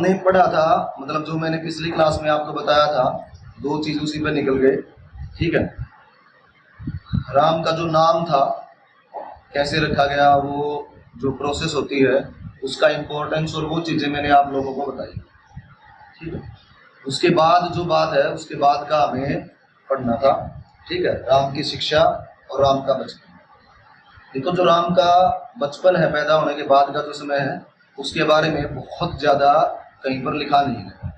हमने पढ़ा था, मतलब जो मैंने पिछली क्लास में आपको बताया था, दो चीज उसी पे निकल गए। ठीक है, राम का जो नाम था कैसे रखा गया, वो जो प्रोसेस होती है उसका इम्पोर्टेंस और वो चीजें मैंने आप लोगों को बताई। ठीक है, उसके बाद जो बात है उसके बाद का हमें पढ़ना था। ठीक है, राम की शिक्षा और राम का बचपन। देखो, जो राम का बचपन है, पैदा होने के बाद का जो समय है, उसके बारे में बहुत ज्यादा कहीं पर लिखा नहीं है।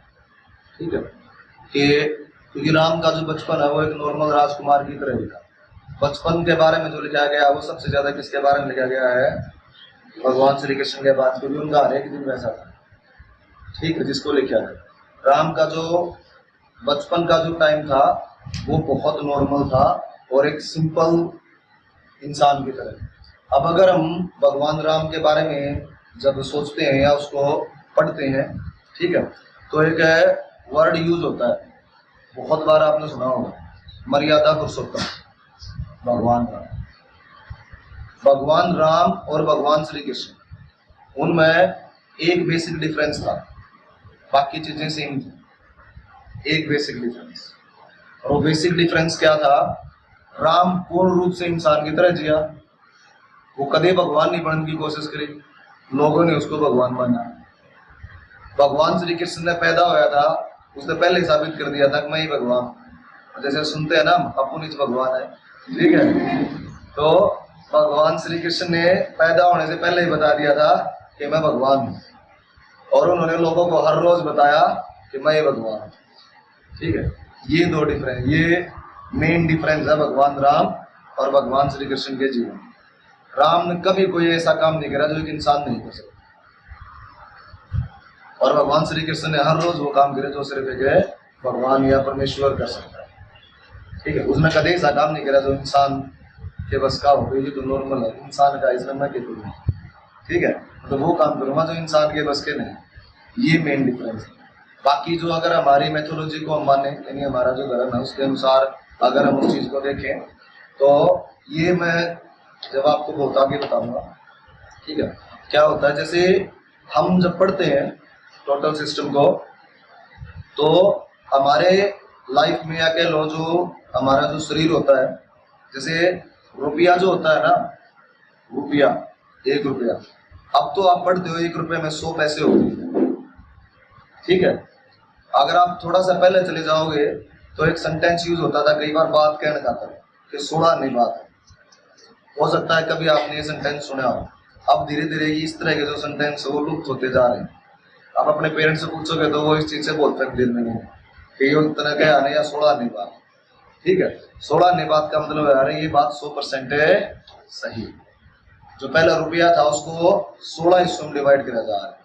ठीक है, कि क्योंकि राम का जो बचपन है वो एक नॉर्मल राजकुमार की तरह लिखा। बचपन के बारे में जो लिखा गया वो सबसे ज्यादा किसके बारे में लिखा गया है? भगवान श्री कृष्ण के बाद, क्योंकि उनका हर एक दिन वैसा था। ठीक है, जिसको लिखा है राम का जो बचपन का जो टाइम था वो बहुत नॉर्मल था और एक सिंपल इंसान की तरह। अब अगर हम भगवान राम के बारे में जब सोचते हैं या उसको पढ़ते हैं, ठीक है, तो एक वर्ड यूज होता है, बहुत बार आपने सुना होगा, मर्यादा पुरुषोत्तम। भगवान राम और भगवान श्री कृष्ण, उनमें एक बेसिक डिफरेंस था, बाकी चीजें सेम थी। एक बेसिक डिफरेंस, और वो बेसिक डिफरेंस क्या था? राम पूर्ण रूप से इंसान की तरह जिया, वो कदे भगवान नहीं बनने की कोशिश करी, लोगों ने उसको भगवान माना। भगवान श्री कृष्ण ने पैदा होया था, उसने पहले ही साबित कर दिया था कि मैं ही भगवान, जैसे सुनते हैं ना, अपुनिज भगवान है। ठीक है, तो भगवान श्री कृष्ण ने पैदा होने से पहले ही बता दिया था कि मैं भगवान हूँ, और उन्होंने लोगों को हर रोज बताया कि मैं ही भगवान हूँ। ठीक है, ये दो डिफरेंस, ये मेन डिफरेंस है भगवान राम और भगवान श्री कृष्ण के जीवन। राम ने कभी कोई ऐसा काम नहीं करा जो एक इंसान नहीं कर सकता, और भगवान श्री कृष्ण ने हर रोज वो काम करे जो सिर्फ एक भगवान या परमेश्वर कर सकता है। ठीक है, उसने कभी ऐसा काम नहीं करा जो इंसान के बस का हो, ये तो नॉर्मल है, इंसान का इसमें मैं क्या करूँ। ठीक है, तो वो काम करूँगा जो इंसान के बस के नहीं। ये मेन डिफरेंस है। बाकी जो अगर हमारी मैथोलॉजी को हम माने, यानी हमारा जो धर्म है उसके अनुसार अगर हम उस चीज को देखें, तो ये मैं जब आपको बहुत आगे बताऊंगा। ठीक है, क्या होता है, जैसे हम जब पढ़ते हैं टोटल सिस्टम को, तो हमारे लाइफ में या कह लो जो हमारा जो शरीर होता है, जैसे रुपया जो होता है ना, रुपया, 1 रुपया, अब तो आप पढ़ते हो 1 रुपये में 100 पैसे होते हैं। ठीक है, अगर आप थोड़ा सा पहले चले जाओगे तो एक सेंटेंस यूज होता था, कई बार बात कहने का था कि 16 नहीं बात है। हो सकता है कभी आपने ये सेंटेंस सुना हो। अब धीरे धीरे इस तरह के जो सेंटेंस वो लुप्त होते जा रहे हैं। आप अपने पेरेंट्स से पूछोगे तो वो इस चीज से बोलते हैं दिल में नहीं कि ये तरह का आने या 16 नहीं बात। ठीक है, 16 नहीं बात का मतलब है ये बात 100% है सही। जो पहला रुपया था उसको 16 हिस्सों में डिवाइड किया जा रहा है।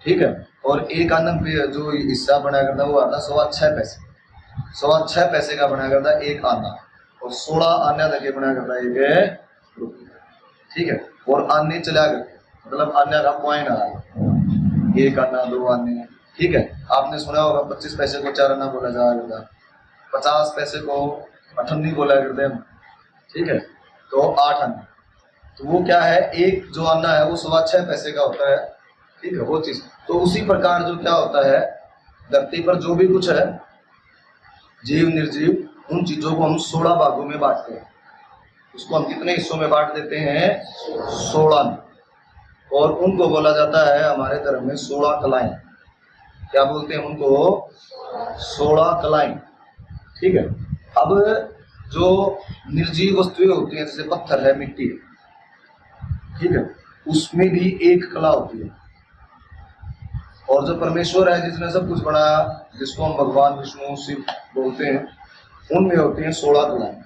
ठीक है, और एक आना पे जो हिस्सा बनाया करता वो आता 6.25 पैसे, 6.25 पैसे का बनाया करता एक आना, और 16 आने तक बनाया करता एक रुपया। ठीक है, और आने चला करके मतलब आने का पॉइंट आ रहा है, 1 आना 2 आने। ठीक है, आपने सुना होगा 25 पैसे को 4 आना बोला जाया करता, 50 पैसे को 98 बोला करते हैं। ठीक है, तो 8 आना, तो वो क्या है, एक जो आना है वो 6.25 पैसे का होता है। ठीक है, वो चीज। तो उसी प्रकार जो क्या होता है, धरती पर जो भी कुछ है, जीव निर्जीव, उन चीजों को हम 16 भागों में बांटते हैं। उसको हम कितने हिस्सों में बांट देते हैं? 16। और उनको बोला जाता है हमारे धर्म में 16 कलाएं। क्या बोलते हैं उनको? 16 कलाएं। ठीक है, अब जो निर्जीव वस्तुएं होती हैं, जैसे पत्थर है, मिट्टी है, ठीक है, उसमें भी एक कला होती है। और जो परमेश्वर है जिसने सब कुछ बनाया, जिसको हम भगवान विष्णु शिव बोलते हैं, उनमें होती हैं 16 कलाएं,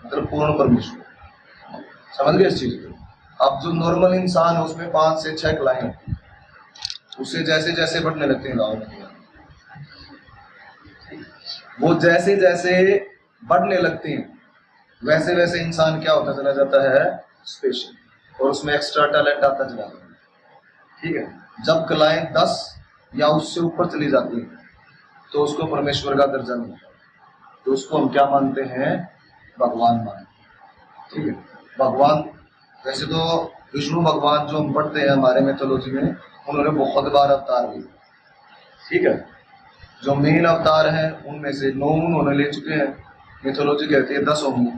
मतलब पूर्ण परमेश्वर। समझ गए इस चीज को? अब जो नॉर्मल इंसान है उसमें 5 से 6 कलाएं होती हैं, उससे जैसे जैसे बढ़ने लगते हैं गाँव में, वो जैसे जैसे बढ़ने लगते हैं वैसे वैसे इंसान क्या होता चला जाता है? स्पेशल, और उसमें एक्स्ट्रा टैलेंट आता चला जाता है। ठीक है, जब कलाएं 10 या उससे ऊपर चली जाती हैं तो उसको परमेश्वर का दर्जा मिलता है, तो उसको हम क्या मानते हैं? भगवान मानते हैं। ठीक है, भगवान वैसे तो विष्णु भगवान जो हम पढ़ते हैं हमारे मैथोलॉजी में, उन्होंने बहुत बार अवतार लिए। ठीक है, जो मेन अवतार हैं उनमें से 9 उन्होंने ले चुके हैं, मिथोलॉजी कहती है 10 होंगे।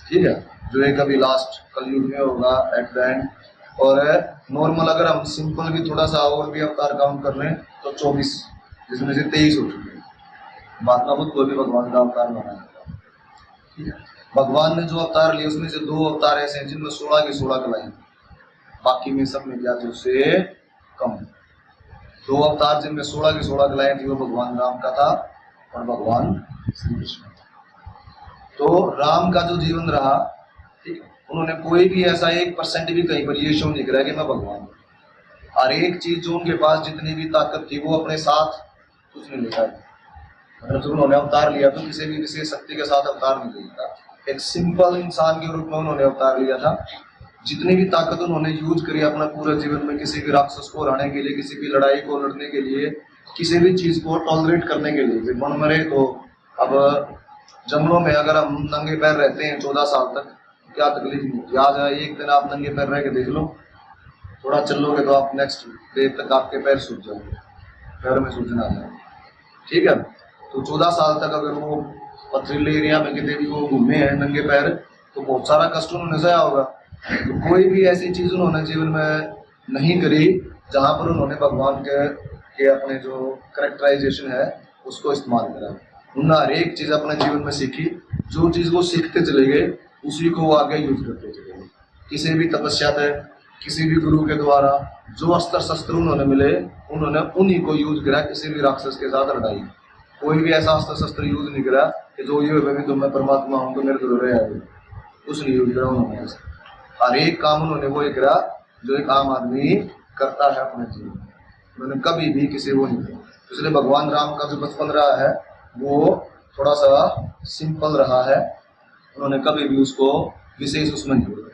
ठीक है, जो एक अभी लास्ट कलयुग में होगा एट द एंड। और नॉर्मल अगर हम सिंपल भी थोड़ा सा और भी अवतार काउंट कर लें तो 24, जिसमें से 23 हो चुके हैं। महात्मा बुद्ध को भी भगवान का अवतार माना जाता है। ठीक है, भगवान ने जो अवतार लिए उसमें से 2 अवतार ऐसे हैं जिनमें 16 की 16 कलाएं, बाकी में सब में क्या थे उससे कम। 2 अवतार जिनमें 16 की 16 कलाएं थी वो भगवान राम का था और भगवान श्री कृष्ण। तो राम का जो जीवन रहा, ठीक है, उन्होंने कोई भी ऐसा 1% भी कहीं पर ये शो नहीं करा कि मैं भगवान हूँ। हर एक चीज जो उनके पास जितनी भी ताकत थी वो अपने साथ कुछ नहीं लेकर, मतलब जब उन्होंने अवतार लिया तो किसी भी विशेष शक्ति के साथ अवतार नहीं लिया था, एक सिंपल इंसान के रूप में उन्होंने अवतार लिया था। जितनी भी ताकत उन्होंने यूज करी अपना पूरे जीवन में, किसी भी राक्षस को हराने के लिए, किसी भी लड़ाई को लड़ने के लिए, किसी भी चीज को टॉलरेट करने के लिए, मन मरे तो अब जंगलों में अगर हम नंगे पैर रहते हैं 14 साल तक, क्या तकलीफ नहीं होती। आज एक दिन आप नंगे पैर रह के देख लो, थोड़ा चलोगे तो आप नेक्स्ट डे तक आपके पैर सूख जाएंगे, पैर में सूजन आ जाएगा। ठीक है, तो 14 साल तक अगर वो पथरीले एरिया में कितने भी वो घूमे हैं नंगे पैर, तो बहुत सारा कष्ट उन्होंने सहा होगा। तो कोई भी ऐसी चीज उन्होंने जीवन में नहीं करी जहां पर उन्होंने भगवान के अपने जो करेक्टराइजेशन है उसको इस्तेमाल करा। उन्होंने हर एक चीज अपने जीवन में सीखी, जो चीज वो सीखते चले गए उसी को वो आगे यूज करते चले गए। किसी भी तपस्या पे, किसी भी गुरु के द्वारा जो अस्त्र शस्त्र उन्होंने मिले, उन्होंने उन्हीं को यूज करा किसी भी राक्षस के साथ लड़ाई। कोई भी ऐसा अस्त्र शस्त्र यूज नहीं करा कि जो ये भी तो मैं परमात्मा हूँ तो मेरे को रहे आए, कुछ नहीं यूज करा उन्होंने। हर एक काम उन्होंने वो करा जो एक आम आदमी करता है अपने जीवन में, उन्होंने कभी भी किसी वो नहीं किया। इसलिए भगवान राम का जो बचपन रहा है वो थोड़ा सा सिंपल रहा है, उन्होंने कभी भी उसको विशेष उसमें नहीं बोला।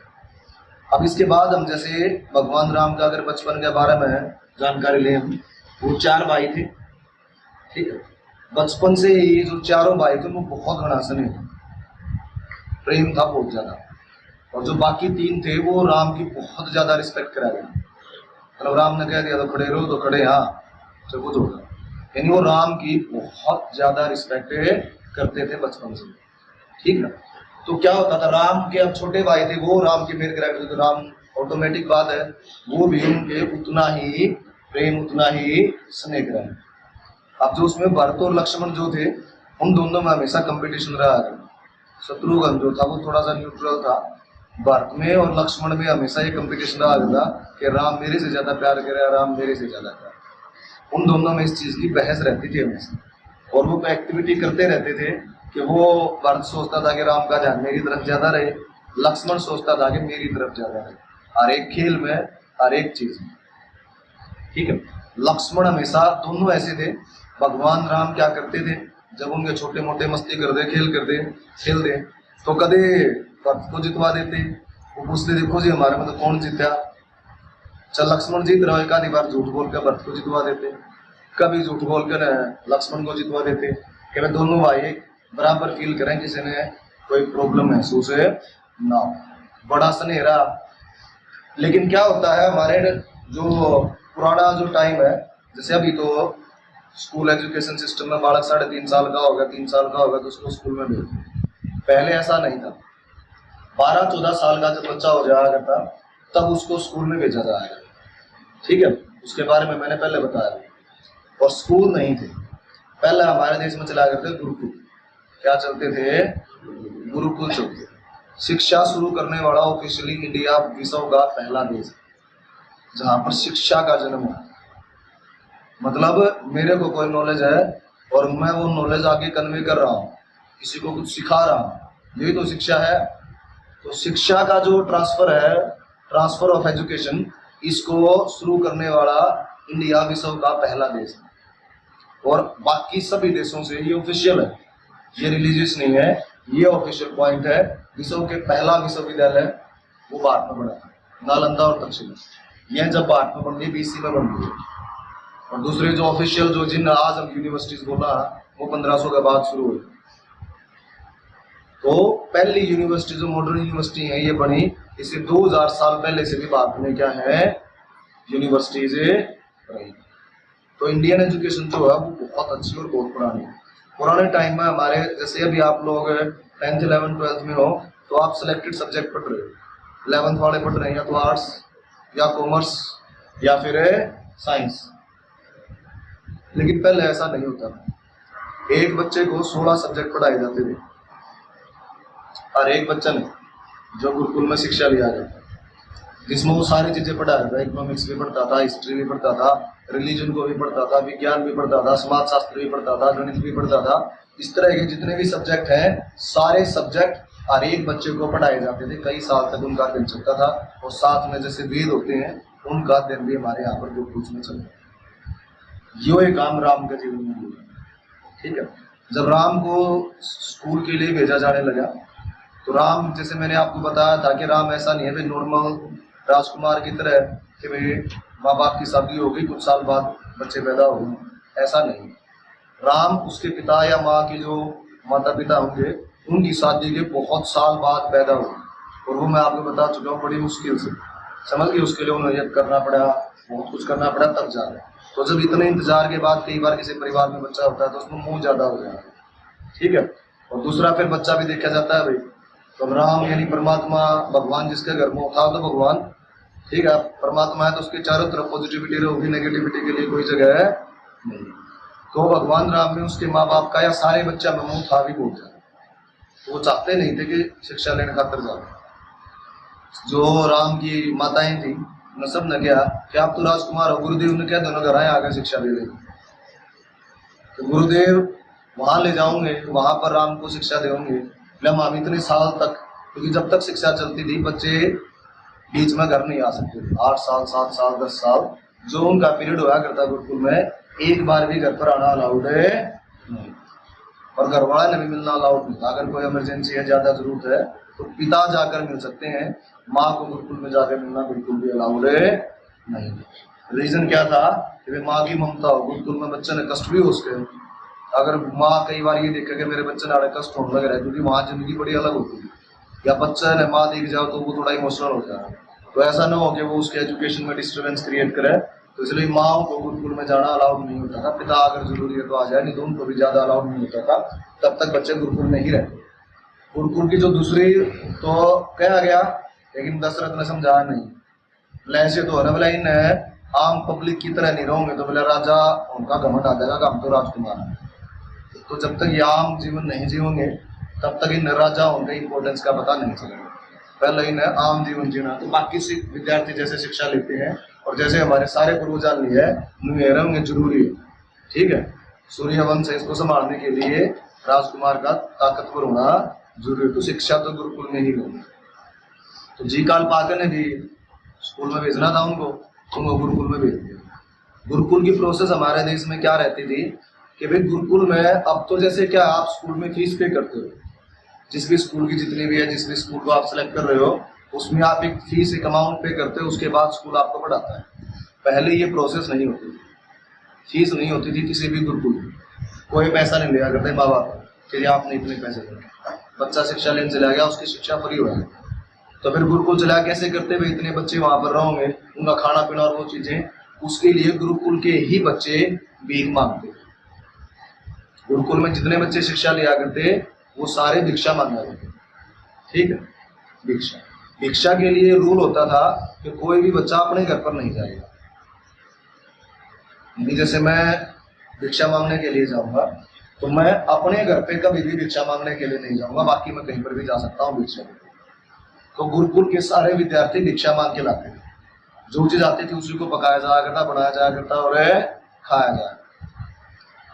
अब इसके बाद हम जैसे भगवान राम का अगर बचपन के बारे में जानकारी लें, वो 4 भाई थे। ठीक है, बचपन से ही जो चारों भाई थे वो बहुत घना स्नेह थे, प्रेम था बहुत ज्यादा। और जो बाकी 3 थे वो राम की बहुत ज्यादा रिस्पेक्ट करा गया, मतलब राम ने कह दिया तो खड़े रहो तो खड़े, हाँ सब कुछ होगा। यानी वो राम की बहुत ज्यादा रिस्पेक्ट करते थे बचपन से। ठीक है, तो क्या होता था, राम के अब छोटे भाई थे वो राम की मेर करा करते, तो राम ऑटोमेटिक बात है वो भी उनके उतना ही प्रेम उतना ही स्नेह कराए। अब जो उसमें भरत और लक्ष्मण जो थे उन दोनों में हमेशा कंपटीशन रहा है। शत्रुघ्न जो था वो थोड़ा सा न्यूट्रल था, भारत में और लक्ष्मण में हमेशा ये कंपटीशन रहा था कि राम मेरे से ज्यादा प्यार करे, राम मेरे से ज्यादा प्यार। उन दोनों में इस चीज की बहस रहती थी हमेशा, और वो एक्टिविटी करते रहते थे कि वो भारत सोचता था कि राम का ध्यान मेरी तरफ ज्यादा रहे, लक्ष्मण सोचता था कि मेरी तरफ ज्यादा रहे, हर एक खेल में हर एक चीज में। ठीक है, लक्ष्मण हमेशा दोनों ऐसे थे। भगवान राम क्या करते थे, जब उनके छोटे मोटे मस्ती कर दे, खेल दे तो कदे भरत को जितवा देते। वो पूछते देखो जी हमारे में तो कौन जीता, चल लक्ष्मण जीत रहा है, एक आधी बार झूठ बोल कर भरत को जितवा देते, कभी झूठ बोल कर लक्ष्मण को जितवा देते कि वे दोनों भाई बराबर फील करें, किसी ने कोई प्रॉब्लम महसूस है ना हो, बड़ा स्नेह रहा। लेकिन क्या होता है हमारे जो पुराना जो टाइम है, जैसे अभी तो स्कूल एजुकेशन सिस्टम में बालक 3.5 साल का होगा, 3 साल का होगा तो उसको स्कूल में भेजते हैं। पहले ऐसा नहीं था, 12-14 साल का जब बच्चा हो जाया करता तब उसको स्कूल में भेजा जाएगा। ठीक है, उसके बारे में मैंने पहले बताया। और स्कूल नहीं थे पहले, हमारे देश में चला करते गुरुकुल। क्या चलते थे? गुरुकुल चलते। शिक्षा शुरू करने वाला ऑफिशियली इंडिया विश्व का पहला देश है जहां पर शिक्षा का जन्म हुआ। मतलब मेरे को कोई नॉलेज है और मैं वो नॉलेज आगे कन्वे कर रहा हूँ, किसी को कुछ सिखा रहा हूँ, यही तो शिक्षा है। तो शिक्षा का जो ट्रांसफर है, ट्रांसफर ऑफ एजुकेशन, इसको शुरू करने वाला इंडिया विश्व का पहला देश है। और बाकी सभी देशों से ये ऑफिशियल है, ये रिलीजियस नहीं है, ये ऑफिशियल पॉइंट है। विश्व के पहला विश्वविद्यालय वो भारत में बना था, नालंदा और तक्षशिला। यह जब भारत में बन गई BC में बन गई। और दूसरे जो ऑफिशियल जो जिन आज हम यूनिवर्सिटीज बोला वो 1500 के बाद शुरू हुई। तो पहली यूनिवर्सिटी जो मॉडर्न यूनिवर्सिटी है ये बनी इसे 2000 साल पहले से भी बाद में क्या है यूनिवर्सिटीज रही। तो इंडियन एजुकेशन जो है वो बहुत अच्छी और बहुत पुरानी है। पुराने टाइम में हमारे जैसे अभी आप लोग 10th 11th 12th में हो तो आप सिलेक्टेड सब्जेक्ट पढ़ रहे हो। 11th वाले पढ़ रहे हैं या तो आर्ट्स या कॉमर्स या फिर साइंस। लेकिन पहले ऐसा नहीं होता, एक बच्चे को 16 सब्जेक्ट पढ़ाए जाते थे और एक बच्चा नहीं जो गुरुकुल में शिक्षा लिया जाता जिसमें वो सारी चीजें पढ़ा रहा था। इकोनॉमिक्स भी पढ़ता था, हिस्ट्री भी पढ़ता था, रिलीजन को भी पढ़ता था, विज्ञान भी पढ़ता था, समाज शास्त्र भी पढ़ता था, गणित भी पढ़ता था। इस तरह के जितने भी सब्जेक्ट हैं सारे सब्जेक्ट हर एक बच्चे को पढ़ाए जाते थे। कई साल तक उनका अध्ययन चलता था और साथ में जैसे वेद होते हैं उनका अध्ययन भी हमारे यहाँ पर गुरुकुल में चलता है। यो एक काम राम के जीवन में हुआ। ठीक है, जब राम को स्कूल के लिए भेजा जाने लगा तो राम, जैसे मैंने आपको बताया था कि राम ऐसा नहीं है भाई नॉर्मल राजकुमार की तरह कि भाई माँ बाप की शादी हो गई कुछ साल बाद बच्चे पैदा हो गए, ऐसा नहीं। राम उसके पिता या माँ के जो माता पिता होंगे उनकी शादी के बहुत साल बाद पैदा हुए और वो मैं आपको बता चुका हूँ बड़ी मुश्किल से, समझ गए। उसके लिए उन्हें करना पड़ा, बहुत कुछ करना पड़ा तब जा रहे। तो जब इतने इंतजार के बाद कई बार किसी परिवार में बच्चा होता है तो उसमें मुँह ज्यादा हो जाता है। ठीक है, और दूसरा फिर बच्चा भी देखा जाता है भाई। तो राम यानी परमात्मा भगवान जिसके घर में था तो भगवान, ठीक है, परमात्मा है तो उसके चारों तरफ पॉजिटिविटी रहेगी, नेगेटिविटी के लिए कोई जगह है नहीं। तो भगवान राम में उसके माँ बाप का या सारे बच्चा में मुँह था भी बहुत ज्यादा। वो चाहते नहीं थे कि शिक्षा लेने खातर जाओ। जो राम की माताएं थी उन्हें सब ने क्या कि आप तो राजकुमार हो, गुरुदेव ने क्या दोनों घर आए आगे शिक्षा ले लेंगे। तो गुरुदेव वहां ले जाओगे वहां पर राम को शिक्षा देंगे। हम इतने साल तक, क्योंकि जब तक शिक्षा चलती थी बच्चे बीच में घर नहीं आ सकते थे। 8 साल 7 साल 10 साल जो उनका पीरियड हुआ करता गुरुकुल में, एक बार भी घर पर आना अलाउड है नहीं और घर वाले ने भी मिलना अलाउड नहीं था। अगर कोई इमरजेंसी है, ज्यादा जरूरत है तो पिता जाकर मिल सकते हैं, माँ को गुरुकुल में जाकर मिलना बिल्कुल भी अलाउड है नहीं। रीजन क्या था कि माँ की ममता हो, गुरुकुल में बच्चे ने कष्ट भी हो उसके। अगर माँ कई बार ये देखे कि मेरे बच्चे ने कष्ट होने लग रहा है क्योंकि वहाँ जिंदगी बड़ी अलग होती है, या बच्चा ने माँ दिख जाओ तो वो थोड़ा इमोशनल हो जाए, तो ऐसा ना हो कि वो उसके एजुकेशन में डिस्टर्बेंस क्रिएट करे। तो इसलिए माँ को गुरुकुल में जाना अलाउड नहीं होता था। पिता अगर जरूरी है तो आ जाए, नहीं तो उनको भी ज्यादा अलाउड नहीं होता था। तब तक बच्चे गुरुकुल में ही रहते। गुरुकुल की जो दूसरी तो कहा गया, लेकिन दशरथ ने समझाया नहीं। ऐसे तो है ना बोला इन आम पब्लिक की तरह नहीं रहोगे तो बोला राजा उनका घमंड आ जाएगा कि हम तो राजकुमार हैं। तो जब तक ये आम जीवन नहीं जीवेंगे तब तक इन राजा उनके इंपॉर्टेंस का पता नहीं चलेगा। पहले इन्हें आम जीवन जीना। तो बाकी विद्यार्थी जैसे शिक्षा लेते हैं और जैसे हमारे सारे पूर्वजान लिए है जरूरी है। ठीक है, सूर्य वंश इसको संभालने के लिए राजकुमार का ताकतवर होना जरूरी है। तो शिक्षा तो गुरुकुल में ही होगी। तो जी काल पाकर ने भी स्कूल में भेजना था उनको गुरुकुल में भेज दिया। गुरुकुल की प्रोसेस हमारे देश में क्या रहती थी कि भाई गुरुकुल में अब तो जैसे क्या आप स्कूल में फीस पे करते हो, जिस भी स्कूल की जितनी भी है, जिस भी स्कूल को आप सेलेक्ट कर रहे हो उसमें आप एक फीस एक अमाउंट पे करते हो, उसके बाद स्कूल आपको पढ़ाता है। पहले ये प्रोसेस नहीं होती थी, फीस नहीं होती थी किसी भी गुरुकुल में, कोई पैसा नहीं लिया करते माँ बाप कि आपने इतने पैसे दिए। बच्चा शिक्षा लेने चला गया, उसकी शिक्षा फ्री हो गई। तो फिर गुरुकुल चला कैसे करते भाई, इतने बच्चे वहां पर रहोगे, उनका खाना पीना और वो चीजें, उसके लिए गुरुकुल के ही बच्चे भीख मांगते। गुरुकुल में जितने बच्चे शिक्षा लिया करते वो सारे भिक्षा मांगा करते। ठीक है, भिक्षा भिक्षा के लिए रूल होता था कि कोई भी बच्चा अपने घर पर नहीं जाएगा। जैसे मैं भिक्षा मांगने के लिए जाऊंगा तो मैं अपने घर पे कभी भी भिक्षा मांगने के लिए नहीं जाऊंगा, बाकी मैं कहीं पर भी जा सकता हूँ भिक्षा। तो गुरुकुल के सारे विद्यार्थी भिक्षा मांग के लाते थे, जो चीज आती थी उसी को पकाया जाया करता, बनाया जाया करता और खाया जाए।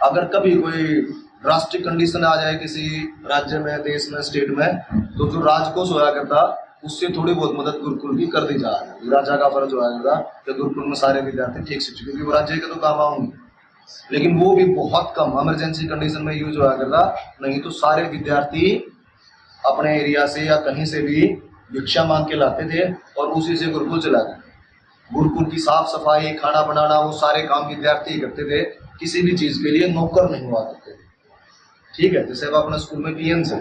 अगर कभी कोई ड्रास्टिक कंडीशन आ जाए किसी राज्य में, देश में, स्टेट में, तो जो राजकोष होया करता उससे थोड़ी बहुत मदद गुरुकुल की कर दी जाए। राजा का फर्ज होया करता कि गुरुकुल में सारे विद्यार्थी ठीक शिक्षित, क्योंकि वो राज्य के तो काम आऊंगे, लेकिन वो भी बहुत कम इमरजेंसी कंडीशन में यूज होया करता। नहीं तो सारे विद्यार्थी अपने एरिया से या कहीं से भी भिक्षा मांग के लाते थे और उसी से गुरुकुल चला गए। गुरुकुल की साफ सफाई, खाना बनाना, वो सारे काम विद्यार्थी करते थे। किसी भी चीज के लिए नौकर नहीं हुआ करते थे। ठीक है, जैसे अब अपने स्कूल में पीएन से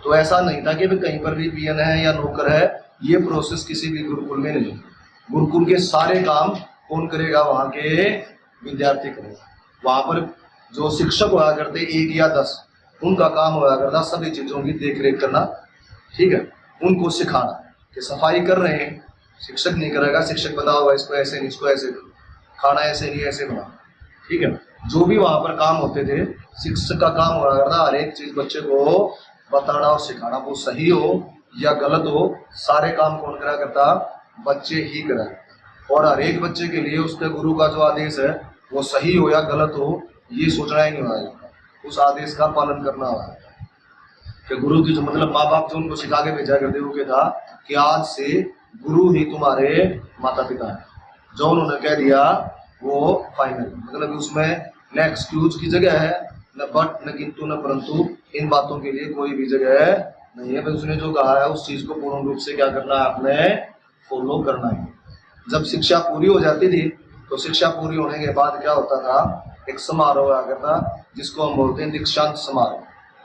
तो ऐसा नहीं था कि भाई कहीं पर भी पीएन है या नौकर है, ये प्रोसेस किसी भी गुरुकुल में नहीं। गुरुकुल के सारे काम कौन करेगा? वहां के विद्यार्थी करेगा। वहां पर जो शिक्षक हुआ करते 1 या 10, उनका काम हुआ करता सभी चीजों की देख रेख करना, ठीक है, उनको सिखाना कि सफाई कर रहे हैं, शिक्षक नहीं करेगा, शिक्षक बता हुआ इसको ऐसे नहीं, इसको ऐसे, खाना ऐसे नहीं ऐसे बना, ठीक है। जो भी वहां पर काम होते थे, शिक्षक का काम हुआ करता हर एक चीज बच्चे को बताना और सिखाना, वो सही हो या गलत हो, सारे काम कौन करा करता? बच्चे ही करा। और हर एक बच्चे के लिए उसके गुरु का जो आदेश है वो सही हो या गलत हो, ये सोचना ही नहीं होगा, उस आदेश का पालन करना होगा। कि गुरु की जो मतलब माँ बाप जो उनको सिखा के भेजा करते वो क्या था कि आज से गुरु ही तुम्हारे माता पिता है, जो उन्होंने कह दिया वो फाइनल, मतलब उसमें न एक्सक्यूज की जगह है, न बट, न किंतु, न परंतु, इन बातों के लिए कोई भी जगह नहीं है। उसने जो कहा है उस चीज को पूर्ण रूप से क्या करना है? आपने फॉलो करना है। जब शिक्षा पूरी हो जाती थी तो शिक्षा पूरी होने के बाद क्या होता था? एक समारोह आया करता जिसको हम बोलते हैं दीक्षांत समारोह।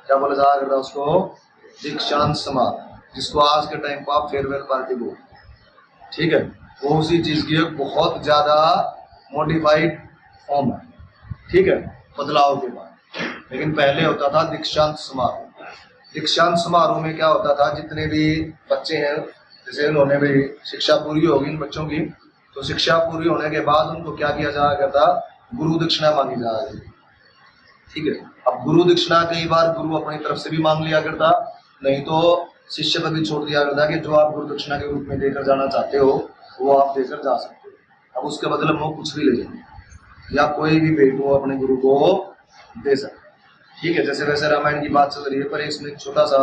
क्या बोला जाया करता उसको? दीक्षांत समारोह, जिसको आज के टाइम पर आप फेयरवेल पार्टी बोलते हैं, ठीक है। वो उसी चीज की एक बहुत ज्यादा मॉडिफाइड फॉर्म है, ठीक है, बदलाव के बाद। लेकिन पहले होता था दीक्षांत समारोह। दीक्षांत समारोह में क्या होता था? जितने भी बच्चे हैं, जैसे उन्होंने भी शिक्षा पूरी होगी इन बच्चों की, तो शिक्षा पूरी होने के बाद उनको क्या किया जाया करता? गुरु दक्षिणा मांगी जाया करती, ठीक है। अब गुरु दक्षिणा कई बार गुरु अपनी तरफ से भी मांग लिया करता, नहीं तो शिष्य पर भी छोड़ दिया करता कि जो आप गुरु दक्षिणा के रूप में देकर जाना चाहते हो वो आप देकर जा सकते हो। अब उसके बदले में वो कुछ भी ले लेंगे, या कोई भी भेंट वो अपने गुरु को दे सकते, ठीक है। जैसे वैसे रामायण की बात चल रही है, पर इसमें एक छोटा सा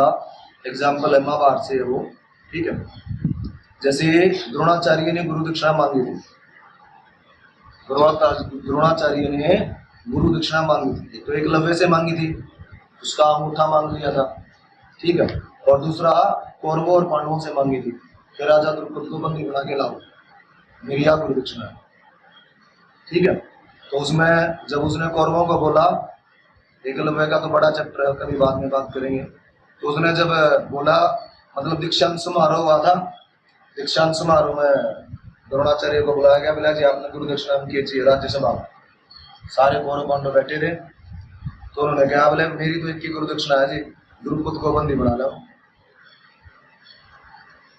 एग्जाम्पल है, महाभारत से है वो, ठीक है। जैसे द्रोणाचार्य ने गुरु दक्षिणा मांगी थी, द्रोणाचार्य ने गुरु दक्षिणा मांगी थी, तो एकलव्य से मांगी थी, उसका अंगूठा मांग लिया था, ठीक है। और दूसरा कौरवों और पांडवों से मांगी थी कि राजा द्रुपद को बंदी बना के लाओ, मेरी यह गुरु दक्षिणा, ठीक है। तो उसमें जब उसने कौरवों को बोला, एकलव्य का तो बड़ा चैप्टर है, कभी बाद में बात करेंगे, तो उसने जब बोला, मतलब दीक्षांत समारोह हुआ था, दीक्षांत समारोह में द्रोणाचार्य को बुलाया गया, बोला जी आपने गुरु दक्षिणा की चाहिए राज्यसभा, सारे कौरव पांडव बैठे थे, तो उन्होंने कहा बोले मेरी तो एक की गुरु दक्षिणा है जी, द्रुपद को बंदी बना लो।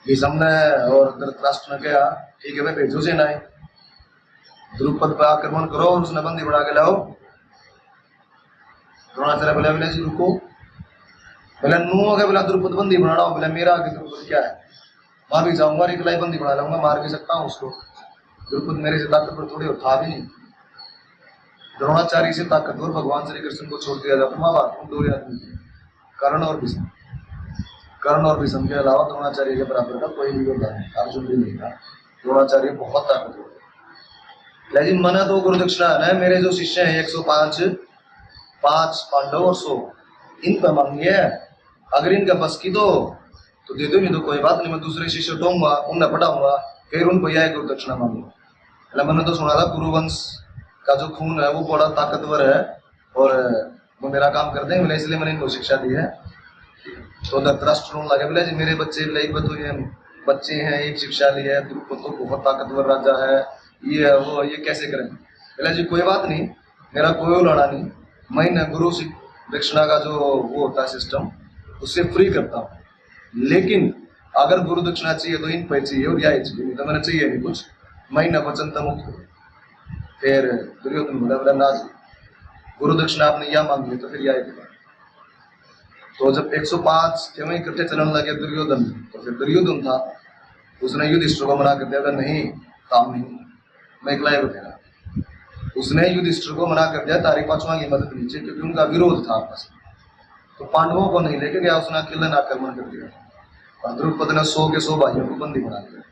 भीष्म ने और धृतराष्ट्र ने कहा ठीक है भाई भेजो सेनाएं, द्रुपद पर आक्रमण करो और उसने बंदी बना के लाओ। द्रोणाचार्य बोला बोले जी रुको, बोला नू हो गया, बोला द्रुपद बंदी बनाना हो, बोला मेरा आगे द्रुपद क्या है, वहां भी जाऊंगा एक लाई बंदी बना लूंगा, मार भी सकता हूँ उसको, द्रुपद मेरे से ताकतवर थोड़ी था भी नहीं। द्रोणाचार्य से ताकतवर भगवान श्री कृष्ण को छोड़ दिया जाता, महाभारत में 2 आदमी थे, कर्ण और भीष्म। कर्ण और भीष्म के अलावा द्रोणाचार्य के बराबर का कोई भी योद्धा नहीं, अर्जुन भी नहीं था, द्रोणाचार्य बहुत ताकतवर। लेकिन मना तो गुरु दक्षिणा है ना, मेरे जो शिष्य हैं 105, 5 पांडव और 100, इन पर मांगी है, अगर इनका बस की तो दे दो, नहीं तो कोई बात नहीं, मैं दूसरे शिष्य उठाऊंगा, उन्हें पढ़ाऊंगा, फिर उनको यह गुरु दक्षिणा मांगूंगा। मैंने तो सुना था कुरुवंश का जो खून है वो बड़ा ताकतवर है और वो मेरा काम करते हैं, बोले इसलिए मैंने इनको शिक्षा दी है। तो धृतराष्ट्र रोने लगे, बोले जी मेरे बच्चे तो ये बच्चे हैं, एक शिक्षा ली है, द्रुपद तो बहुत ताकतवर राजा है, ये है वो, ये कैसे करें? बोले जी कोई बात नहीं, मेरा कोई लड़ा नहीं, मैं गुरु दक्षिणा का जो वो होता है सिस्टम, उससे फ्री करता हूँ, लेकिन अगर गुरु दक्षिणा चाहिए तो इन पे चाहिए और यही चाहिए, तो मैंने चाहिए नहीं कुछ, मैं न वचन तमुक्त। फिर दुर्योधन बोला ना जी गुरु दक्षिणा आपने यह मांग ली तो फिर यह दिया। तो जब 105 थे वहीं इकट्ठे चलने लगे दुर्योधन, तो फिर दुर्योधन था, उसने युधिष्ठिर को मना कर दिया, नहीं काम नहीं, मैं अकेला ही बतेगा। उसने युधिष्ठिर को मना कर दिया, तारी पांचवा की मदद नीचे, क्योंकि उनका विरोध था आपस में, तो पांडवों को नहीं लेके गया, उसने अकेले आक्रमण कर दिया और द्रुपद ने 100 के 100 भाइयों को बंदी बना लिया।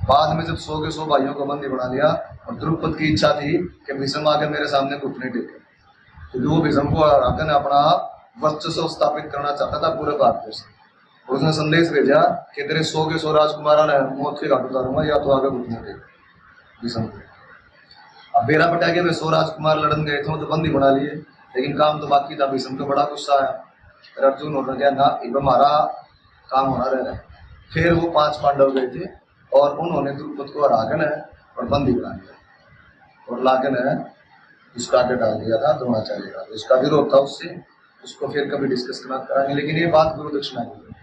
बाद में जब 100 के 100 भाइयों को बंदी बना लिया और द्रुपद की इच्छा थी कि भीष्म आके मेरे सामने घुटने टेके, तो जो भीष्म को हराकर अपना वर्चस्व स्थापित करना चाहता था पूरे भारत से, और उसने संदेश भेजा कि तेरे 100 के 100 राजकुमारों ने मौत के घाट उतारूंगा, या तो आगे घुटने टेक भीष्म। अब बेरा पटा के 100 राजकुमार लड़न गए थे तो बंदी बना लिए, लेकिन काम तो बाकी था। भीष्म को बड़ा गुस्सा आया, फिर अर्जुन होना क्या ना, अब हमारा काम होना रह है। फिर वो 5 पांडव गए थे और उन्होंने द्रुपद को हरा कर और बंदी बना दिया और लाकर उसका आगे डाल दिया था द्रोणाचार्य का। उसका विरोध था उससे, उसको फिर कभी डिस्कस करना कराएंगे। लेकिन ये बात गुरु दक्षिणा की है,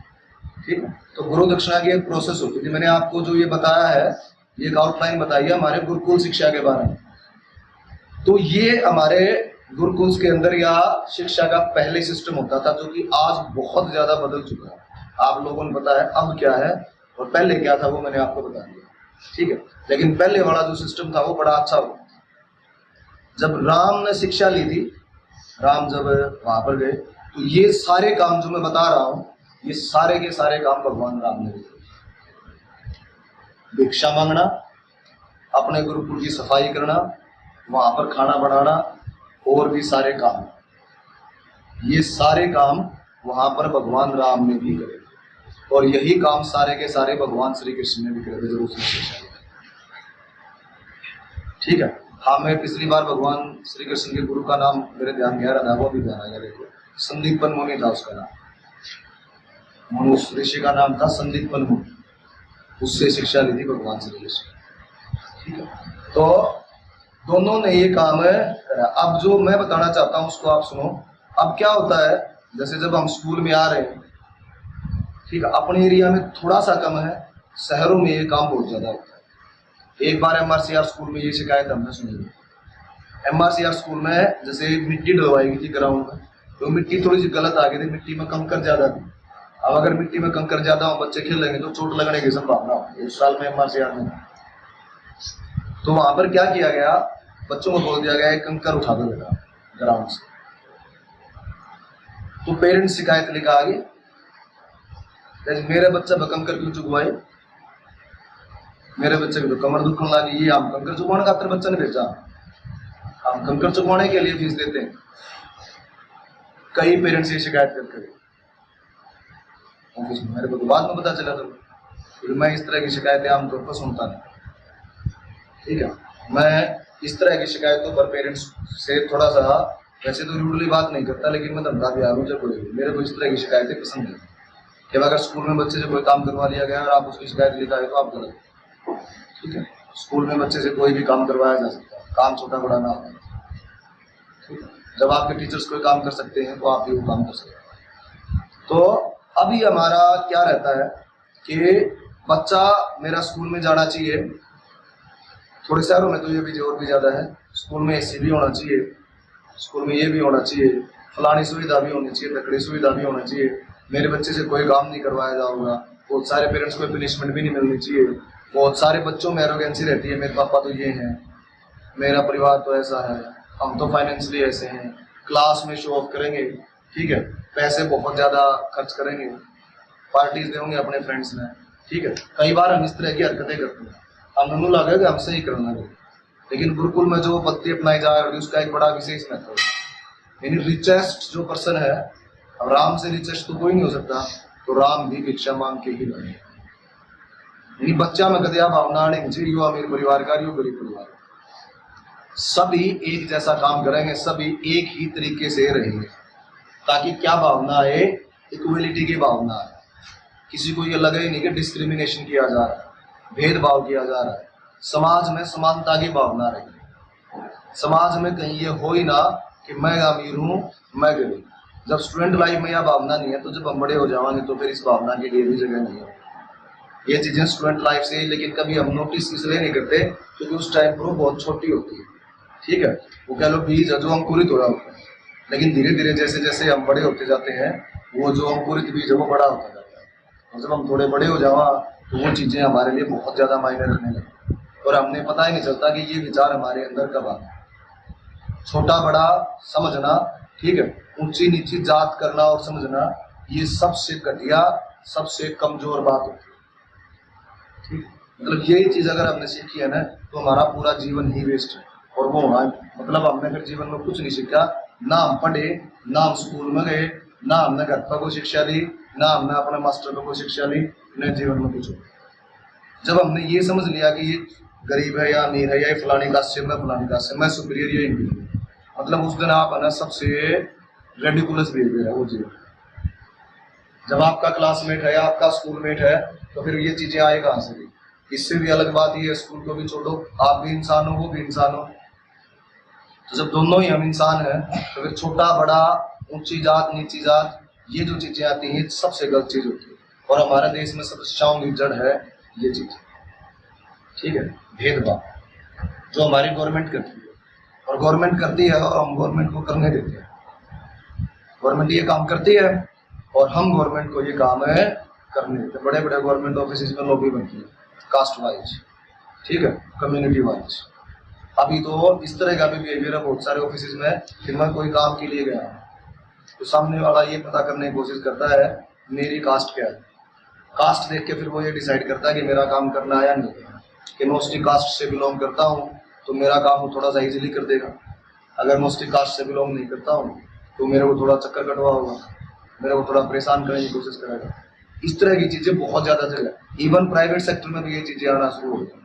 ठीक है। तो गुरु दक्षिणा की एक प्रोसेस होती थी। मैंने आपको जो ये बताया है, ये एक आउटलाइन बताई है हमारे गुरुकुल शिक्षा के बारे में। तो ये हमारे गुरुकुल के अंदर या शिक्षा का पहले सिस्टम होता था, जो कि आज बहुत ज्यादा बदल चुका है। आप लोगों ने पता है अब क्या है और पहले क्या था, वो मैंने आपको बता दिया, ठीक है। लेकिन पहले वाला जो सिस्टम था वो बड़ा अच्छा हुआ। जब राम ने शिक्षा ली थी, राम जब वहां पर गए, तो ये सारे काम जो मैं बता रहा हूं, ये सारे के सारे काम भगवान राम ने किए। भिक्षा मांगना, अपने गुरुकुल की सफाई करना, वहां पर खाना बनाना और भी सारे काम, ये सारे काम वहां पर भगवान राम ने भी करे। और यही काम सारे के सारे भगवान श्री कृष्ण ने भी करे थे, जरूर शिक्षा दी, ठीक है। हाँ, मैं पिछली बार भगवान श्री कृष्ण के गुरु का नाम मेरे ध्यान गया रहा, वो भी ध्यान आ गया। देखो, संदीपन मुनि था उसका नाम, मनुष्य ऋषि का नाम था संदीपन मुनि, उससे शिक्षा ली थी भगवान श्री कृष्ण, ठीक है। तो दोनों ने ये काम करा। अब जो मैं बताना चाहता हूं उसको आप सुनो। अब क्या होता है, जैसे जब हम स्कूल में आ रहे हैं, ठीक है, अपने एरिया में थोड़ा सा कम है, शहरों में ये काम बहुत ज्यादा होता है। एक बार MRCR स्कूल में ये शिकायत हमने सुनी। MRCR स्कूल में जैसे मिट्टी डलवाई गई थी ग्राउंड में, तो मिट्टी थोड़ी सी गलत आ गई थी, मिट्टी में कंकर ज्यादा थी। अब अगर मिट्टी में कंकर ज्यादा हो, बच्चे खेलेंगे तो चोट लगने की संभावना हो। इस साल में MRCR में, तो वहां पर क्या किया गया, बच्चों को बोल दिया गया है कंकर उठा दो बेटा ग्राउंड से। तो पेरेंट्स शिकायत लेकर आ गए, मेरे बच्चा कंकर क्यों चुकवाए, मेरे बच्चे को तो कमर दुखने लगी, ये हम कंकर चुकवाने का अपने बच्चा ने भेजा, हम कंकर चुकवाने के लिए फीस देते हैं। कई पेरेंट्स ये शिकायत करके गए ऑफिस में, मेरे को तो बाद में पता चला। तो मैं इस तरह की शिकायतें आमतौर पर सुनता नहीं, ठीक है। मैं इस तरह की शिकायतों पर पेरेंट्स से थोड़ा सा, वैसे तो रूडली बात नहीं करता, लेकिन मैं धमका दिया हूँ जब बोलेगी। मेरे को इस तरह की शिकायतें पसंद नहीं कि अगर स्कूल में बच्चे से कोई काम करवा लिया गया और आप उसकी शिकायत लिखा है तो आप गलत, ठीक है। स्कूल में बच्चे से कोई भी काम करवाया जा सकता है, काम छोटा बड़ा ना हो, ठीक है। जब आपके टीचर्स कोई काम कर सकते हैं तो आप भी वो काम कर सकते हैं। तो अभी हमारा क्या रहता है कि बच्चा मेरा स्कूल में जाना चाहिए, थोड़े शहरों में तो ये भी और भी ज्यादा है, स्कूल में AC भी होना चाहिए, स्कूल में ये भी होना चाहिए, फलानी सुविधा भी होनी चाहिए, तकड़ी सुविधा भी होना चाहिए, मेरे बच्चे से कोई काम नहीं करवाया जाऊंगा। बहुत सारे पेरेंट्स को पनिशमेंट भी नहीं मिलनी चाहिए। बहुत सारे बच्चों में एरोगेंसी रहती है, मेरे पापा तो ये हैं, मेरा परिवार तो ऐसा है, हम तो फाइनेंशियली ऐसे हैं, क्लास में शो ऑफ करेंगे, ठीक है, पैसे बहुत ज्यादा खर्च करेंगे, पार्टीज देंगे अपने फ्रेंड्स में, ठीक है। कई बार हम इस तरह की हरकतें करते हैं, हम ननू लगे हमसे ही करना लगे। लेकिन गुरुकुल में जो पद्धति अपनाई जा रही है उसका एक बड़ा विशेष महत्व है। यानी रिचेस्ट जो पर्सन है, अब राम से रिचेस्ट तो कोई नहीं हो सकता, तो राम भी भिक्षा मांग के ही बने। यानी बच्चा में कदया भावना आने चाहिए, यो अमीर परिवार का, यो गरीब परिवार, सभी एक जैसा काम करेंगे, सभी एक ही तरीके से रहेंगे, ताकि क्या भावना आए, इक्वलिटी की भावना आए। किसी को ये लगे ही नहीं कि डिस्क्रिमिनेशन किया जा रहा है, भेदभाव किया जा रहा है। समाज में समानता की भावना रहे, समाज में कहीं ये हो ही ना कि मैं अमीर हूं मैं गरीब। जब स्टूडेंट लाइफ में यह भावना नहीं है, तो जब हम बड़े हो जाएंगे तो फिर इस भावना के लिए भी जगह नहीं है। ये चीजें स्टूडेंट लाइफ से, लेकिन कभी हम नोटिस इसलिए नहीं करते क्योंकि उस टाइम पर वो बहुत छोटी होती है, ठीक है। वो कह लो बीज जो अंकुरित हो रहा होता है, लेकिन धीरे धीरे जैसे जैसे हम बड़े होते जाते हैं, वो जो अंकुरित बीज है वो बड़ा होता जाता है, और जब हम थोड़े बड़े हो जावा तो वो चीजें हमारे लिए बहुत ज्यादा मायने रखने लगती, और हमने पता ही नहीं चलता कि ये विचार हमारे अंदर कब आता है। छोटा बड़ा समझना, ठीक है, ऊंची नीची जात करना और समझना, ये सबसे घटिया, सबसे कमजोर बात होती है, ठीक। मतलब यही चीज अगर हमने सीखी है ना, तो हमारा पूरा जीवन ही वेस्ट है। और वो होना मतलब हमने फिर जीवन में कुछ नहीं सीखा, ना हम पढ़े, ना हम स्कूल में गए, ना हमने घर पर कोई शिक्षा ली, ना हमने अपने मास्टर को कोई शिक्षा ली, अपने जीवन में कुछ। जब हमने ये समझ लिया कि ये गरीब है या अमीर है, या फलानी कास्ट से मैं फलानी कास्ट से, मैं सुपीरियर या इंफीरियर, मतलब उस दिन आप है ना सबसे रेडिकुलस बिहेवियर है वो जीवन, जब आपका क्लासमेट है या आपका स्कूलमेट है तो फिर ये चीजें आए कहाँ से? इससे भी अलग बात ये है, स्कूल को भी छोड़ो, आप भी इंसान हो, वो भी इंसान हो। तो जब दोनों ही हम इंसान हैं तो फिर छोटा बड़ा, ऊंची जात नीची जात, ये जो चीजें आती हैं सबसे गलत चीज होती है। और हमारे देश में समस्याओं की जड़ है ये चीज, ठीक है, भेदभाव जो हमारी गवर्नमेंट करती है। और गवर्नमेंट करती है और हम गवर्नमेंट को करने देते हैं। गवर्नमेंट ये काम करती है और हम गवर्नमेंट को ये काम है करने देते हैं। बड़े बड़े गवर्नमेंट ऑफिस में लॉबी बनती है, कास्ट वाइज, ठीक है, कम्युनिटी वाइज। अभी तो इस तरह का भी बिहेवियर है बहुत सारे ऑफिस में कि मैं कोई काम के लिए गया हूँ तो सामने वाला ये पता करने की कोशिश करता है मेरी कास्ट क्या है। कास्ट देख के फिर वो ये डिसाइड करता है कि मेरा काम करना है या नहीं है। कि मैं उसकी कास्ट से बिलोंग करता हूँ तो मेरा काम वो थोड़ा सा इजीली कर देगा। अगर मैं उसकी कास्ट से बिलोंग नहीं करता हूँ तो मेरे को थोड़ा चक्कर कटवा होगा, मेरे को थोड़ा परेशान करने की कोशिश करेगा। इस तरह की चीजें बहुत ज्यादा जगह, इवन प्राइवेट सेक्टर में भी ये चीजें आना शुरू हो गई।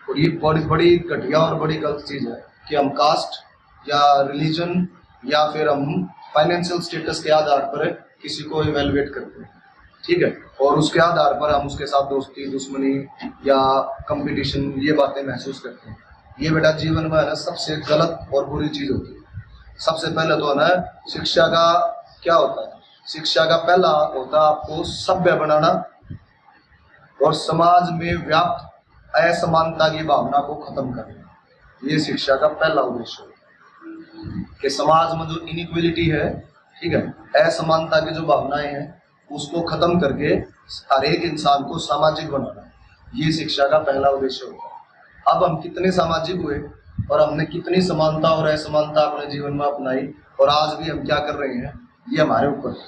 और ये बड़ी बड़ी घटिया और बड़ी गलत चीज है कि हम कास्ट या रिलीजन या फिर हम फाइनेंशियल स्टेटस के आधार पर किसी को इवेलुएट करते हैं, ठीक है, और उसके आधार पर हम उसके साथ दोस्ती दुश्मनी या कंपटीशन ये बातें महसूस करते हैं। ये बेटा जीवन में है ना सबसे गलत और बुरी चीज होती है। सबसे पहले तो है ना शिक्षा का क्या होता है, शिक्षा का पहला होता है आपको सभ्य बनाना और समाज में व्याप्त असमानता की भावना को खत्म करना। ये शिक्षा का पहला उद्देश्य है कि समाज में जो इनइक्वालिटी है, ठीक है, असमानता की जो भावनाएं हैं उसको खत्म करके हर एक इंसान को सामाजिक बनाना, ये शिक्षा का पहला उद्देश्य होता है। अब हम कितने सामाजिक हुए और हमने कितनी समानता और असमानता अपने जीवन में अपनाई और आज भी हम क्या कर रहे हैं ये हमारे ऊपर है,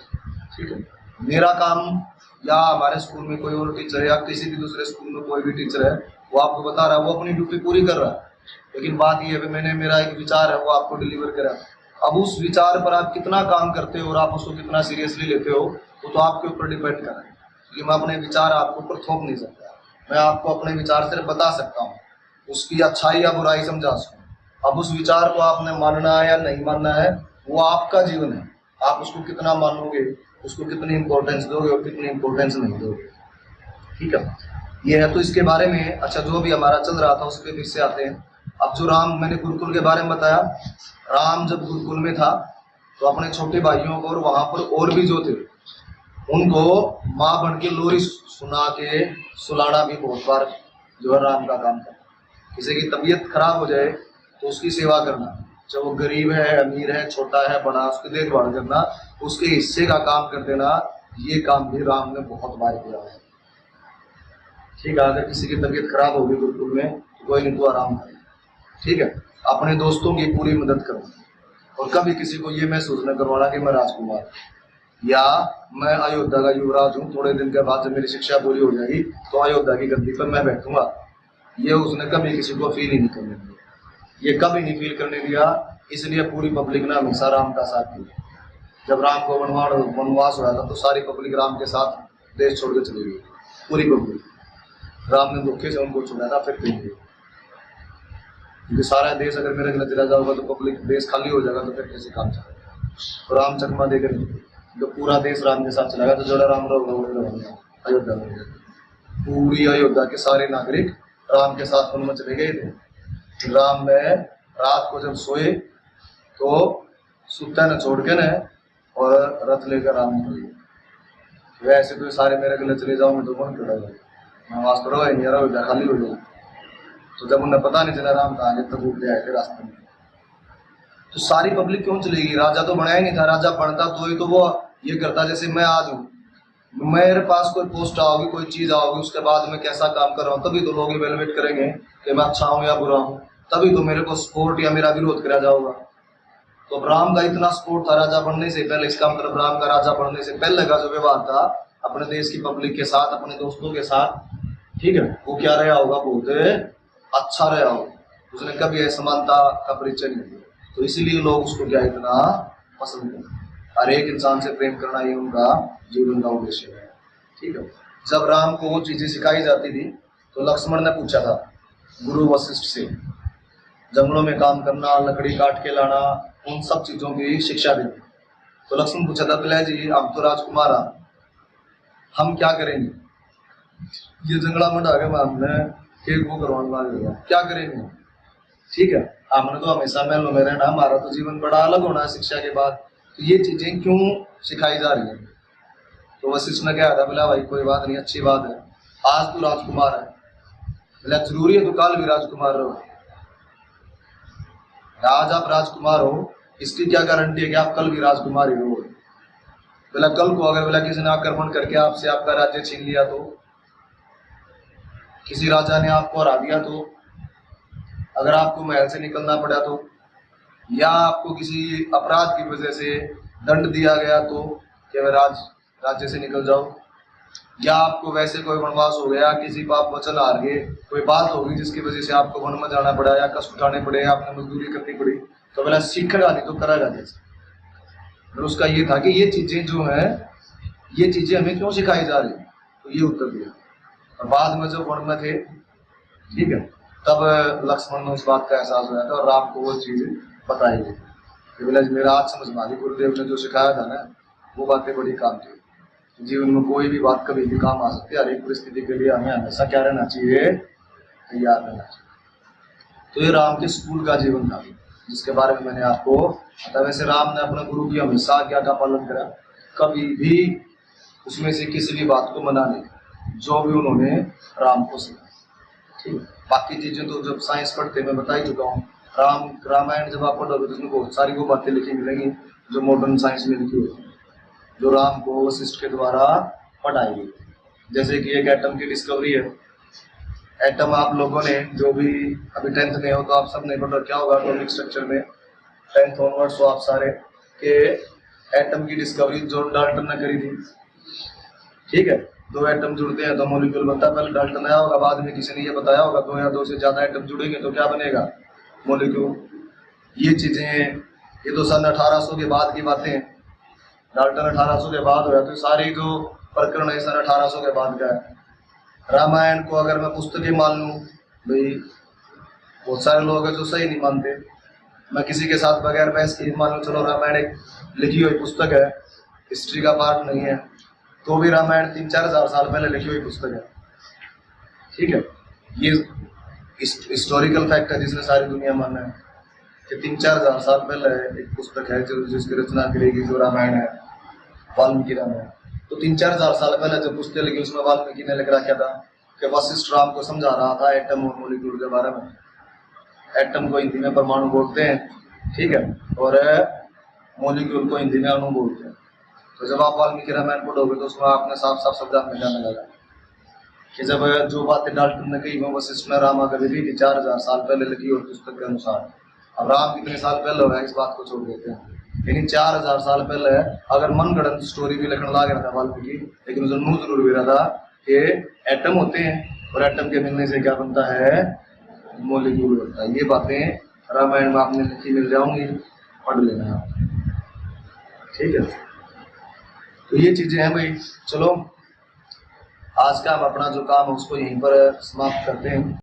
ठीक है। मेरा काम या हमारे स्कूल में कोई और टीचर है या किसी भी दूसरे स्कूल में कोई भी टीचर है वो आपको बता रहा है, वो अपनी ड्यूटी पूरी कर रहा है, लेकिन बात ये है मैंने मेरा एक विचार है वो आपको डिलीवर करा। अब उस विचार पर आप कितना काम करते हो और आप उसको कितना सीरियसली लेते हो वो तो आपके ऊपर डिपेंड कर रहा है। क्योंकि मैं अपने विचार आपके ऊपर थोप नहीं सकता, मैं आपको अपने विचार सिर्फ बता सकता हूँ, उसकी अच्छाई या बुराई समझा सकूँ। अब उस विचार को आपने मानना है या नहीं मानना है वो आपका जीवन है, आप उसको कितना मानोगे, उसको कितनी इंपॉर्टेंस दोगे और कितनी इंपॉर्टेंस नहीं दोगे, ठीक है। ये है तो इसके बारे में। अच्छा, जो भी हमारा चल रहा था उस पर फिर से आते हैं। अब जो राम, मैंने गुरुकुल के बारे में बताया, राम जब गुरुकुल में था तो अपने छोटे भाइयों को और वहां पर और भी जो थे उनको माँ बन के लोरी सुना के सुलाना भी बहुत बार जो है राम का काम था। किसी की तबीयत खराब हो जाए तो उसकी सेवा करना, चाहे वो गरीब है अमीर है छोटा है बड़ा, उसकी देखभाल करना, उसके हिस्से का काम कर देना, ये काम भी राम ने बहुत बार किया है, ठीक है। अगर किसी की तबीयत खराब होगी गुरुकुल में तो कोई नहीं तो आराम करे, ठीक है, अपने दोस्तों की पूरी मदद करो और कभी किसी को ये महसूस न करवाना कि मैं राजकुमार या मैं अयोध्या का युवराज हूँ, थोड़े दिन के बाद जब मेरी शिक्षा पूरी हो जाएगी तो अयोध्या की गद्दी पर मैं बैठूंगा, ये उसने कभी किसी को फील ही नहीं करने दिया, ये कभी नहीं फील करने दिया। इसलिए पूरी पब्लिक ने हमेशा राम का साथ दिया। जब राम को वनवास हुआ था तो सारी पब्लिक राम के साथ देश छोड़ के चली गई, पूरी पब्लिक। राम ने धोखे से उनको छुड़ाया था, फिर क्योंकि सारा देश अगर मेरे गले चला जाओगा तो पब्लिक देश खाली हो जाएगा, तो फिर कैसे काम चलेगा। तो राम चकमा देकर जो पूरा देश राम के साथ चलाएगा तो जोड़ा राम रहेगा अयोध्या में। पूरी अयोध्या के सारे नागरिक राम के साथ वन में चले गए थे। राम ने रात को जब सोए तो सुत्ता ने छोड़ के न और रथ लेकर राम निकल गए। वैसे तो सारे मेरे गले चले जाऊंगे तो कौन खड़ा है, मैं वास्तव रहा नहीं, अयोध्या खाली हो जाएगी। तो जब उन्हें पता नहीं चला राम कहाँ गए तब उठ गए थे रास्ते में। तो सारी पब्लिक क्यों चलेगी, राजा तो बनाया ही नहीं था, राजा बनता तो ही तो वो ये करता जैसे मैं आज हूँ, मेरे पास कोई पोस्ट आओगी कोई चीज आओगी उसके बाद मैं कैसा काम कर रहा हूँ तभी तो लोग इवेलुएट करेंगे कि मैं अच्छा हूँ या बुरा हूँ, तभी तो मेरे को सपोर्ट या मेरा विरोध करा जाऊगा। तो राम का इतना सपोर्ट था राजा बनने से पहले, इसका मतलब राम का राजा बनने से पहले का जो व्यवहार था अपने देश की पब्लिक के साथ अपने दोस्तों के साथ, ठीक है, वो क्या रहा होगा, बहुत अच्छा रहा होगा, उसने कभी असमानता का परिचय नहीं दिया। तो इसीलिए लोग उसको क्या इतना पसंद करते, हर एक इंसान से प्रेम करना ये उनका जीवन का उद्देश्य है, ठीक है। जब राम को वो चीजें सिखाई जाती थी तो लक्ष्मण ने पूछा था गुरु वशिष्ठ से, जंगलों में काम करना, लकड़ी काट के लाना, उन सब चीजों की शिक्षा दी। तो लक्ष्मण पूछा था, बोला जी हम तो राजकुमार हैं, हम क्या करेंगे, ये जंगला में डागे हमने केक वो करवाने वाले क्या करेंगे। ठीक है, हमने तो हमेशा महलों में रहना, हमारा तो जीवन बड़ा अलग होना है शिक्षा के बाद, तो ये चीजें क्यों सिखाई जा रही है। तो वशिष्ठ ने क्या था, बोला भाई कोई बात नहीं, अच्छी बात है, आज तू राजकुमार है, बोला जरूरी है तो कल भी राजकुमार रहो। आज आप राजकुमार हो, इसकी क्या गारंटी है कि आप कल भी राजकुमार ही रहो। बोला कल को अगर बोला किसी ने आक्रमण करके आपसे आपका राज्य छीन लिया तो, किसी राजा ने आपको हरा दिया तो, अगर आपको महल से निकलना पड़ा तो, या आपको किसी अपराध की वजह से दंड दिया गया तो कि राज्य से निकल जाओ, या आपको वैसे कोई वनवास हो गया, किसी पाप वचन हार गए, कोई बात होगी जिसकी वजह से आपको वन में जाना पड़ा या कष्ट उठाने पड़े, आपने मजदूरी करनी पड़ी, तो बोला सीखेगा नहीं तो करेगा जैसे। फिर उसका ये था कि ये चीजें जो है, ये चीजें हमें क्यों सिखाई जा रही, तो ये उत्तर दिया। और बाद में जब वन में थे, ठीक है, तब लक्ष्मण में उस बात का एहसास हुआ था और राम को वो चीज बताई गई कि बोला मेरा आज समझ में आ गई, गुरुदेव ने जो सिखाया था ना वो बातें बड़ी काम थी। जीवन में कोई भी बात कभी भी काम आ सकती है, हर एक परिस्थिति के लिए हमें हमेशा क्या रहना चाहिए, तैयार रहना चाहिए। तो ये राम के स्कूल का जीवन था जिसके बारे में मैंने आपको बताया। वैसे राम ने अपने गुरु की हमेशा आज्ञा का पालन करा, कभी भी उसमें से किसी भी बात को मना नहीं, जो भी उन्होंने राम को सिखाया। ठीक, बाकी चीजें तो जब साइंस पढ़ते मैं बता ही चुका हूँ। रामायण जब आप पढ़ोगे तो उसमें बहुत सारी वो बातें लिखी मिलेंगी जो मॉडर्न साइंस में लिखी होती है, जो राम को वशिष्ठ के द्वारा पढ़ाई गई। जैसे कि एक एटम की डिस्कवरी है। एटम आप लोगों ने जो भी अभी 10th में हो तो आप सब ने पढ़ा क्या होगा एटॉमिक स्ट्रक्चर में, 10th ऑनवर्ड्स हो आप सारे, के एटम की डिस्कवरी जॉन डाल्टन ने करी थी। ठीक है, दो एटम जुड़ते हैं तो मॉलिक्यूल बनता है, पहले डाल्टन आया होगा, बाद में किसी ने ये बताया होगा दो या दो से ज्यादा एटम जुड़ेंगे तो क्या बनेगा, मॉलिक्यूल। ये चीजें ये तो सन 1800 के बाद की बातें हैं। डाल्टन 1800 के बाद हुआ, तो सारी जो प्रकरण है सन 1800 के बाद का है। रामायण को अगर मैं पुस्तकें मान लूँ, भाई बहुत सारे लोग हैं जो सही नहीं मानते, मैं किसी के साथ बगैर बहस के मान लो चलो रामायण एक लिखी हुई पुस्तक है, हिस्ट्री का पार्ट नहीं है, तो भी रामायण 3-4 हज़ार साल पहले लिखी हुई पुस्तक है। ठीक है, ये हिस्टोरिकल फैक्ट है जिसने सारी दुनिया माना है कि 3-4 हज़ार साल पहले एक पुस्तक है जो जिसकी रचना करेगी, जो रामायण है, वाल्मीकि रामायण। तो 3-4 हज़ार साल पहले जब पुस्तक लिखी उसमें वाल्मीकि ने लिख रखा था कि वशिष्ठ राम को समझा रहा था एटम और मॉलिक्यूल के बारे में। एटम को हिंदी में परमाणु बोलते हैं, ठीक है, और मॉलिक्यूल को हिंदी में अणु बोलते हैं। तो जब आप वाल्मीकि रामायण पढ़ोगे तो उसमें आपने साफ साफ शब्द में जाने लगा कि जब जो बातें डाल्टन ने कही वो वशिष्ठ ने रामा कभी भी 4 हज़ार साल पहले लिखी और पुस्तक के अनुसार। अब राम कितने साल पहले हुआ इस बात को छोड़ देते हैं, लेकिन 4 हज़ार साल पहले अगर मनगढ़ंत स्टोरी भी लिखने लग रहा था वाल्मीकि, लेकिन उसे नू जरूर भी रहा था कि एटम होते हैं और एटम के मिलने से क्या बनता है, मॉलिक्यूल बनता है। ये बातें रामायण में आपने लिखी मिल जाऊंगी, पढ़ लेना, ठीक है। तो ये चीजें हैं भाई। चलो आज का हम अपना जो काम है उसको यहीं पर समाप्त करते हैं।